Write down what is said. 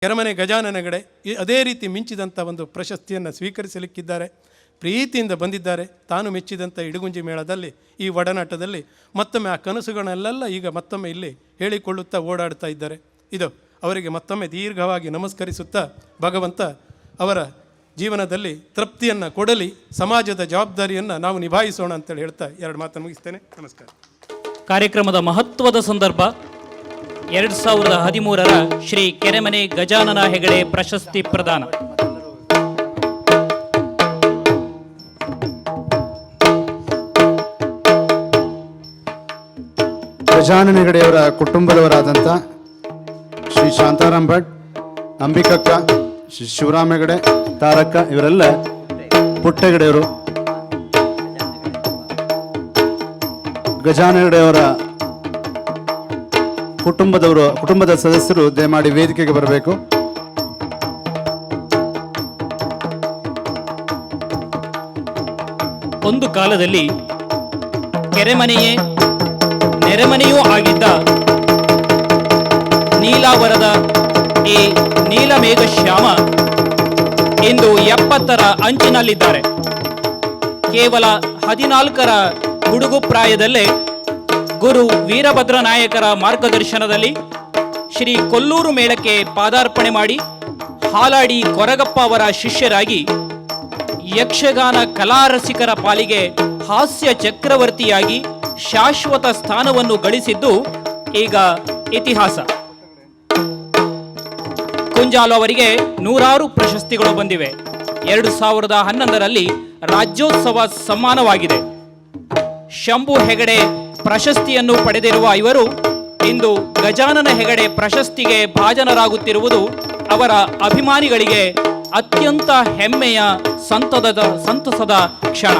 ಕೆರೆಮನೆ ಗಜಾನನ ಹೆಗಡೆ ಅದೇ ರೀತಿ ಮಿಂಚಿದಂಥ ಒಂದು ಪ್ರಶಸ್ತಿಯನ್ನು ಸ್ವೀಕರಿಸಲಿಕ್ಕಿದ್ದಾರೆ. ಪ್ರೀತಿಯಿಂದ ಬಂದಿದ್ದಾರೆ. ತಾನು ಮೆಚ್ಚಿದಂಥ ಇಡಗುಂಜಿ ಮೇಳದಲ್ಲಿ, ಈ ಒಡನಾಟದಲ್ಲಿ ಮತ್ತೊಮ್ಮೆ ಆ ಕನಸುಗಳನ್ನೆಲ್ಲ ಈಗ ಮತ್ತೊಮ್ಮೆ ಇಲ್ಲಿ ಹೇಳಿಕೊಳ್ಳುತ್ತಾ ಓಡಾಡ್ತಾ ಇದ್ದಾರೆ. ಇದು ಅವರಿಗೆ ಮತ್ತೊಮ್ಮೆ ದೀರ್ಘವಾಗಿ ನಮಸ್ಕರಿಸುತ್ತಾ, ಭಗವಂತ ಅವರ ಜೀವನದಲ್ಲಿ ತೃಪ್ತಿಯನ್ನು ಕೊಡಲಿ, ಸಮಾಜದ ಜವಾಬ್ದಾರಿಯನ್ನು ನಾವು ನಿಭಾಯಿಸೋಣ ಅಂತೇಳಿ ಹೇಳ್ತಾ ಎರಡು ಮಾತನ್ನು ಮುಗಿಸ್ತೇನೆ. ನಮಸ್ಕಾರ. ಕಾರ್ಯಕ್ರಮದ ಮಹತ್ವದ ಸಂದರ್ಭ 2013ರ ಶ್ರೀ ಕೆರೆಮನೆ ಗಜಾನನ ಹೆಗಡೆ ಪ್ರಶಸ್ತಿ ಪ್ರದಾನ. ಗಜಾನನ ಹೆಗಡೆಯವರ ಕುಟುಂಬದವರಾದಂಥ ಶ್ರೀ ಶಾಂತಾರಾಮ್ ಭಟ್, ಅಂಬಿಕಕ್ಕ, ಶ್ರೀ ಶಿವರಾಮ್ ಹೆಗಡೆ, ತಾರಕ್ಕ ಇವರೆಲ್ಲ ಪುಟ್ಟೆಗಡೆಯವರು. ಗಜಾನನ ಹೆಗಡೆಯವರ ಕುಟುಂಬದ ಸದಸ್ಯರು ದಯಮಾಡಿ ವೇದಿಕೆಗೆ ಬರಬೇಕು. ಒಂದು ಕಾಲದಲ್ಲಿ ಕೆರೆಮನೆಯೇ ನೆರೆಮನೆಯೂ ಆಗಿದ್ದ ನೀಲಾವರದ ಈ ನೀಲಮೇಘ ಶ್ಯಾಮ ಇಂದು 70ರ ಅಂಚಿನಲ್ಲಿದ್ದಾರೆ. ಕೇವಲ 14ರ ಹುಡುಗು ಪ್ರಾಯದಲ್ಲೇ ಗುರು ವೀರಭದ್ರ ನಾಯಕರ ಮಾರ್ಗದರ್ಶನದಲ್ಲಿ ಶ್ರೀ ಕೊಲ್ಲೂರು ಮೇಳಕ್ಕೆ ಪಾದಾರ್ಪಣೆ ಮಾಡಿ ಹಾಲಾಡಿ ಕೊರಗಪ್ಪ ಅವರ ಶಿಷ್ಯರಾಗಿ ಯಕ್ಷಗಾನ ಕಲಾರಸಿಕರ ಪಾಲಿಗೆ ಹಾಸ್ಯ ಚಕ್ರವರ್ತಿಯಾಗಿ ಶಾಶ್ವತ ಸ್ಥಾನವನ್ನು ಗಳಿಸಿದ್ದು ಈಗ ಇತಿಹಾಸ. ಕುಂಜಾಲು ಅವರಿಗೆ 100 ಪ್ರಶಸ್ತಿಗಳು ಬಂದಿವೆ. 2011ರಲ್ಲಿ ರಾಜ್ಯೋತ್ಸವ ಸಮ್ಮಾನವಾಗಿದೆ. ಶಂಭು ಹೆಗಡೆ ಪ್ರಶಸ್ತಿಯನ್ನು ಪಡೆದಿರುವ ಇವರು ಇಂದು ಗಜಾನನ ಹೆಗಡೆ ಪ್ರಶಸ್ತಿಗೆ ಭಾಜನರಾಗುತ್ತಿರುವುದು ಅವರ ಅಭಿಮಾನಿಗಳಿಗೆ ಅತ್ಯಂತ ಹೆಮ್ಮೆಯ ಸಂತಸದ ಕ್ಷಣ.